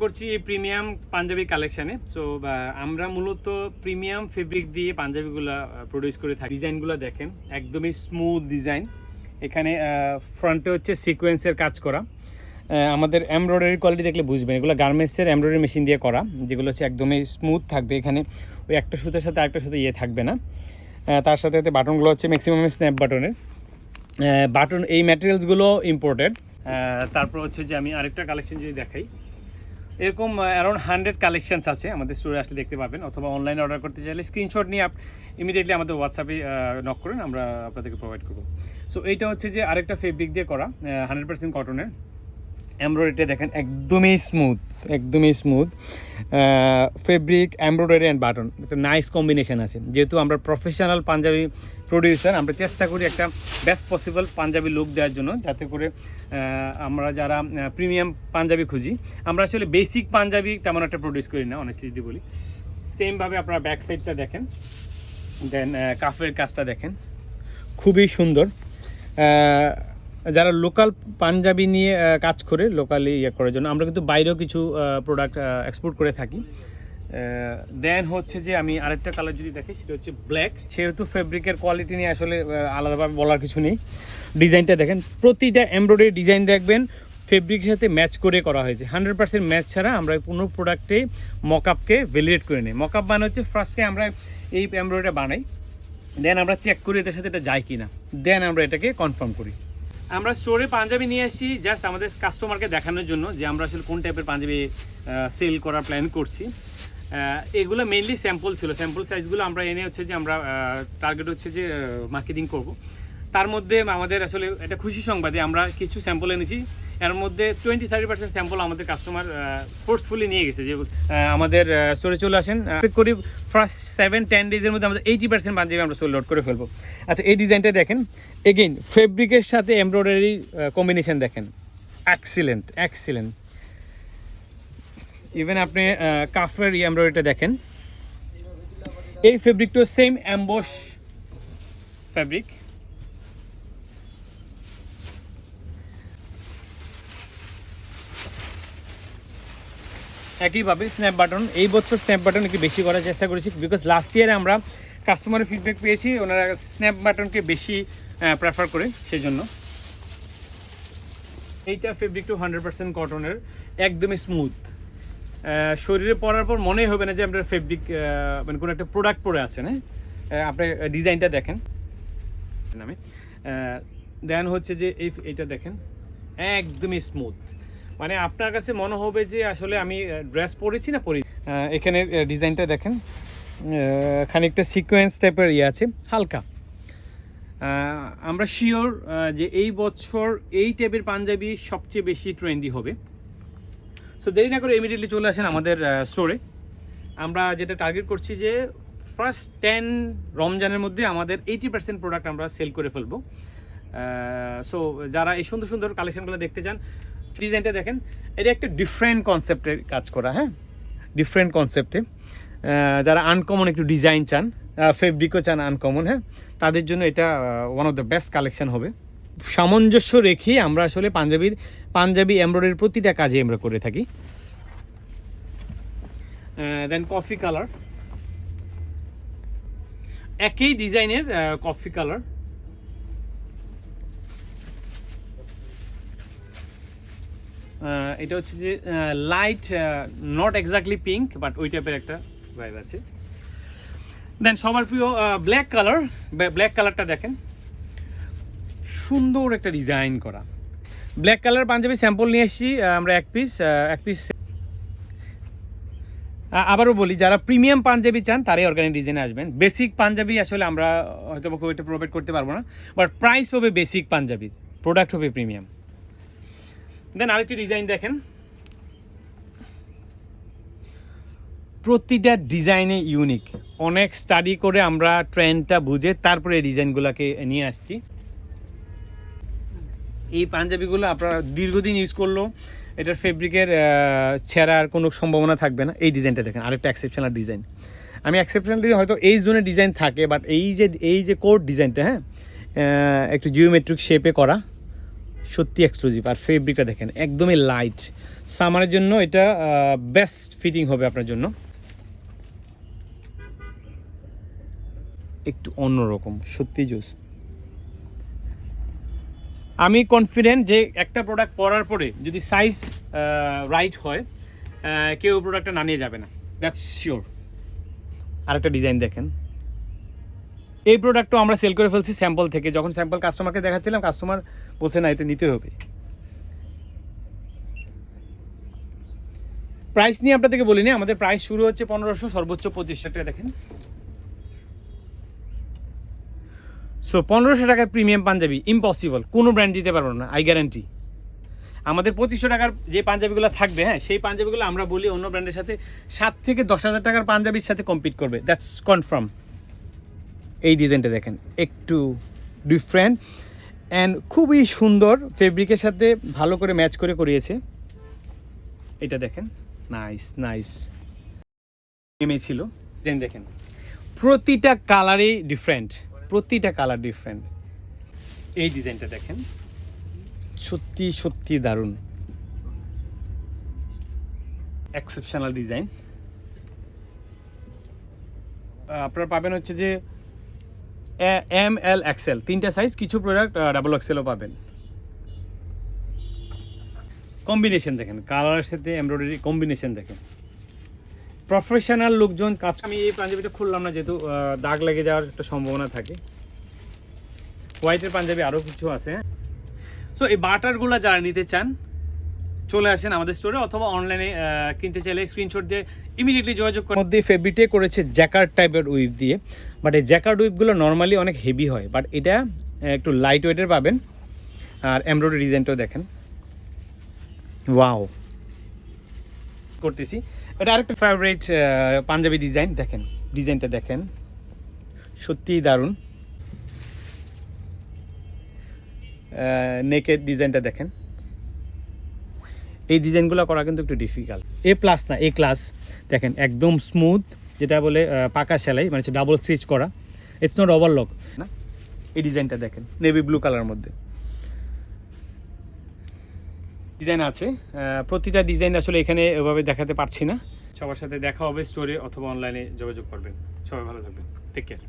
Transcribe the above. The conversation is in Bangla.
করছি প্রিমিয়াম পাঞ্জাবি কালেকশানে। সো আমরা মূলত প্রিমিয়াম ফেব্রিক দিয়ে পাঞ্জাবিগুলো প্রডিউস করে থাকি। ডিজাইনগুলো দেখেন একদমই স্মুথ ডিজাইন। এখানে ফ্রন্টে হচ্ছে সিকোয়েন্সের কাজ করা। আমাদের এমব্রয়ডারি কোয়ালিটি দেখলে বুঝবেন এগুলো গার্মেন্টসের এমব্রয়ডারি মেশিন দিয়ে করা, যেগুলো হচ্ছে একদমই স্মুথ থাকবে। এখানে ওই একটা সুতার সাথে আরেকটা সুতো থাকবে না। তার সাথে সাথে বাটনগুলো হচ্ছে ম্যাক্সিমাম স্ন্যাপ বাটনের বাটন। এই ম্যাটেরিয়ালসগুলো ইম্পোর্টেড। তারপর হচ্ছে যে আমি আরেকটা কালেকশন যদি দেখাই, এরকম অ্যারাউন্ড 100 কালেকশনস আছে আমাদের স্টোরে আসলে দেখতে পাবেন, অথবা অনলাইনে অর্ডার করতে চাইলে স্ক্রিনশট নিয়ে ইমিডিয়েটলি আমাদের হোয়াটসঅ্যাপে নক করুন, আমরা আপনাদেরকে প্রোভাইড করবো। সো এইটা হচ্ছে যে আরেকটা ফেব্রিক দিয়ে করা 100% কটনের। এমব্রয়ডারিটা দেখেন একদমই smooth fabric, embroidery and button, একটা নাইস কম্বিনেশন আছে। যেহেতু আমরা প্রফেশনাল পাঞ্জাবি প্রডিউসার, আমরা চেষ্টা করি একটা বেস্ট পসিবল পাঞ্জাবি লুক দেওয়ার জন্য, যাতে করে আমরা যারা প্রিমিয়াম পাঞ্জাবি খুঁজি, আমরা আসলে বেসিক পাঞ্জাবি তেমন একটা প্রডিউস করি না অনেস্টলি যদি বলি। সেমভাবে আপনারা ব্যাক সাইডটা দেখেন, দেন কাফের কাজটা দেখেন, খুবই সুন্দর। যারা লোকাল পাঞ্জাবি নিয়ে কাজ করে, লোকালি করার জন্য আমরা কিন্তু বাইরেও কিছু প্রোডাক্ট এক্সপোর্ট করে থাকি। দেন হচ্ছে যে আমি আরেকটা কালার যদি দেখি, সেটা হচ্ছে ব্ল্যাক। সেহেতু ফেব্রিকের কোয়ালিটি নিয়ে আসলে আলাদাভাবে বলার কিছু নেই। ডিজাইনটা দেখেন, প্রতিটা এমব্রয়ডারি ডিজাইন দেখবেন ফেব্রিকের সাথে ম্যাচ করে করা হয়েছে। 100% ম্যাচ ছাড়া আমরা কোনো প্রোডাক্টে মকআপকে ভ্যালিডেট করে নিই। মকআপ মানে হচ্ছে ফার্স্টে আমরা এই এমব্রয়ডারিটা বানাই, দেন আমরা চেক করি এটার সাথে এটা যায় কিনা, দেন আমরা এটাকে কনফার্ম করি। আমরা স্টোরে পাঞ্জাবি নিয়ে আসি জাস্ট আমাদের কাস্টমারকে দেখানোর জন্য যে আমরা আসলে কোন টাইপের পাঞ্জাবি সেল করার প্ল্যান করছি। এগুলো মেইনলি স্যাম্পল ছিল, স্যাম্পল সাইজগুলো আমরা এনে হচ্ছে যে আমরা টার্গেট হচ্ছে যে মার্কেটিং করব। তার মধ্যে আমাদের আসলে এটা খুশি সংবাদে আমরা কিছু স্যাম্পল এনেছি, এর মধ্যে 20-30% স্যাম্পল আমাদের কাস্টমার ফোর্সফুলি নিয়ে গেছে, যে আমাদের স্টোরে চলে আসেন করি ফার্স্ট 7-10 ডেজের মধ্যে আমাদের 80% পাঞ্জাবি আমরা সোল্ড আউট করে ফেলবো। আচ্ছা, এই ডিজাইনটা দেখেন, এগেইন ফেব্রিকের সাথে এমব্রয়ডারি কম্বিনেশন দেখেন, এক্সিলেন্ট। ইভেন আপনি কাফের এমব্রয়ডারিটা দেখেন, এই ফেব্রিকটা সেম অ্যাম্বস ফেব্রিক। একইভাবে স্ন্যাপ বাটন, এই বছর স্ন্যাপ বাটন একটু বেশি করার চেষ্টা করেছি, বিকজ লাস্ট ইয়ারে আমরা কাস্টমারের ফিডব্যাক পেয়েছি ওনারা স্ন্যাপ বাটনকে বেশি প্রেফার করে, সেজন্য। এইটা ফেব্রিক টু 100% কটনের, একদমই স্মুথ। শরীরে পরার পর মনেই হবে না যে আপনার ফেব্রিক মানে কোনো একটা প্রোডাক্ট পরে আছেন। হ্যাঁ, আপনি ডিজাইনটা দেখেন আমি দেন হচ্ছে যে এইটা দেখেন একদমই স্মুথ, মানে আপনার কাছে মনে হবে যে আসলে আমি ড্রেস পরেছি না পরি। এখানে ডিজাইনটা দেখেন, খানিকটা সিকোয়েন্স টাইপের আছে হালকা। আমরা শিওর যে এই বছর এই টাইপের পাঞ্জাবি সবচেয়ে বেশি ট্রেন্ডি হবে। সো দেরি না করে ইমিডিয়েটলি চলে আসেন আমাদের স্টোরে। আমরা যেটা টার্গেট করছি যে ফার্স্ট 10 রমজানের মধ্যে আমাদের 80% প্রোডাক্ট আমরা সেল করে ফেলবো। সো যারা এই সুন্দর সুন্দর কালেকশনগুলো দেখতে চান, ডিজাইনটা দেখেন, এটা একটা ডিফারেন্ট কনসেপ্টের কাজ করা। হ্যাঁ, ডিফারেন্ট কনসেপ্টে যারা আনকমন একটু ডিজাইন চান, ফেব্রিকও চান আনকমন, হ্যাঁ, তাদের জন্য এটা one of the best collection হবে। সামঞ্জস্য রেখে আমরা আসলে পাঞ্জাবি এমব্রয়ডারির প্রতিটা কাজে আমরা করে থাকি। দেন কফি কালার, একই ডিজাইনের কফি কালার। এটা হচ্ছে যে light, not exactly pink, but ওই টাইপের একটা ভাইব আছে। দেন সবার প্রিয় ব্ল্যাক কালার, ব্ল্যাক কালারটা দেখেন, সুন্দর একটা ডিজাইন করা ব্ল্যাক কালার পাঞ্জাবি স্যাম্পল নিয়ে এসেছি আমরা এক পিস। আবারও বলি, যারা প্রিমিয়াম পাঞ্জাবি চান তারাই অর্গানিক ডিজাইনে আসবেন। বেসিক পাঞ্জাবি আসলে আমরা হয়তো খুব একটা প্রোভাইড করতে পারবো না, বাট প্রাইস হবে বেসিক পাঞ্জাবি, প্রোডাক্ট হবে প্রিমিয়াম। দেন আরেকটি ডিজাইন দেখেন, প্রতিটা ডিজাইনে ইউনিক। অনেক স্টাডি করে আমরা ট্রেন্ডটা বুঝে তারপরে এই ডিজাইনগুলোকে নিয়ে আসছি। এই পাঞ্জাবিগুলো আপনারা দীর্ঘদিন ইউজ করলেও এটার ফেব্রিকের ছেঁড়ার কোনো সম্ভাবনা থাকবে না। এই ডিজাইনটা দেখেন, আরেকটা এক্সেপশনাল ডিজাইন। আমি এক্সেপশনাল ডিজাইন হয়তো এই জোনের ডিজাইন থাকে, বাট এই যে কোড ডিজাইনটা, হ্যাঁ, একটু জিওমেট্রিক শেপে করা, সত্যি এক্সক্লুসিভ। আর ফেব্রিকটা দেখেন একদমই লাইট, সামারের জন্য এটা বেস্ট ফিটিং হবে আপনার জন্য। একটু অন্যরকম, সত্যি জোস। আমি কনফিডেন্ট যে একটা প্রোডাক্ট পরার পরে যদি সাইজ রাইট হয়, কেউ প্রোডাক্টটা না নিয়ে যাবে না, দ্যাটস শিওর। আরেকটা ডিজাইন দেখেন, এই প্রোডাক্টও আমরা সেল করে ফেলছি স্যাম্পল থেকে। যখন স্যাম্পল কাস্টমারকে দেখাচ্ছিলাম, কাস্টমার বলছে না এটা নিতে হবে। প্রাইস নিয়ে আপনাদেরকে বলিনি, আমাদের প্রাইস শুরু হচ্ছে 1500, সর্বোচ্চ 2500 টাকা। দেখেন, সো 1500 টাকায় প্রিমিয়াম পাঞ্জাবি ইম্পসিবল, কোনো ব্র্যান্ড দিতে পারবো না, আই গ্যারান্টি। আমাদের 2500 টাকার যে পাঞ্জাবিগুলো থাকবে, হ্যাঁ সেই পাঞ্জাবিগুলো আমরা বলি অন্য ব্র্যান্ডের সাথে 7 থেকে 10,000 টাকার পাঞ্জাবির সাথে কম্পিট করবে, দ্যাটস কনফার্ম। এই ডিজাইনটা দেখেন, একটু ডিফারেন্ট অ্যান্ড খুবই সুন্দর, ফেব্রিকের সাথে ভালো করে ম্যাচ করে করিয়েছে। এটা দেখেন, নাইস নাইস ছিল। দেন দেখেন প্রতিটা কালারই ডিফারেন্ট, প্রতিটা কালার ডিফারেন্ট। এই ডিজাইনটা দেখেন, সত্যি সত্যি দারুণ, এক্সেপশনাল ডিজাইন। আপনারা পাবেন হচ্ছে যে এম, এল, এক্সেল, তিনটা সাইজ, কিছু প্রোডাক্ট ডাবল এক্সেলও পাবেন। কম্বিনেশন দেখেন, কালারের সাথে এমব্রয়ডারি কম্বিনেশন দেখেন, প্রফেশনাল লোকজন কাজ। আমি এই পাঞ্জাবিটা খুললাম না, যেহেতু দাগ লেগে যাওয়ার একটা সম্ভাবনা থাকে। হোয়াইটের পাঞ্জাবি আরও কিছু আছে। সো এই বাটারগুলো যারা নিতে চান চলে আসেন আমাদের স্টোরে, অথবা অনলাইনে কিনতে চাইলে স্ক্রিনশট দিয়ে ইমিডিয়েটলি যোগাযোগ করার মধ্যে। ফেব্রিকটা করেছে জ্যাকার্ড টাইপের উইভ দিয়ে, বাট এই জ্যাকার্ড উইভগুলো নর্মালি অনেক হেভি হয়, বাট এটা একটু লাইট ওয়েটের পাবেন। আর এমব্রয়ডারি ডিজাইনটাও দেখেন, ওয়াও করতেছি। এটা আরেকটা ফেভারিট পাঞ্জাবি ডিজাইন, দেখেন ডিজাইনটা দেখেন, সত্যিই দারুণ। নেকের ডিজাইনটা দেখেন, এই ডিজাইনগুলো করা কিন্তু একটু ডিফিকাল্ট। এ প্লাস না, এ ক্লাস দেখেন, একদম স্মুথ, যেটা বলে পাকা সেলাই, মানে হচ্ছে ডাবল স্টিচ করা, ইটস নট ওভারলক না। এই ডিজাইনটা দেখেন, নেভি ব্লু কালার মধ্যে ডিজাইন আছে। প্রতিটা ডিজাইন আসলে এখানে এভাবে দেখাতে পারছি না। সবার সাথে দেখা হবে স্টোরে অথবা অনলাইনে যোগাযোগ করবেন। সবাই ভালো থাকবেন, টেক কেয়ার।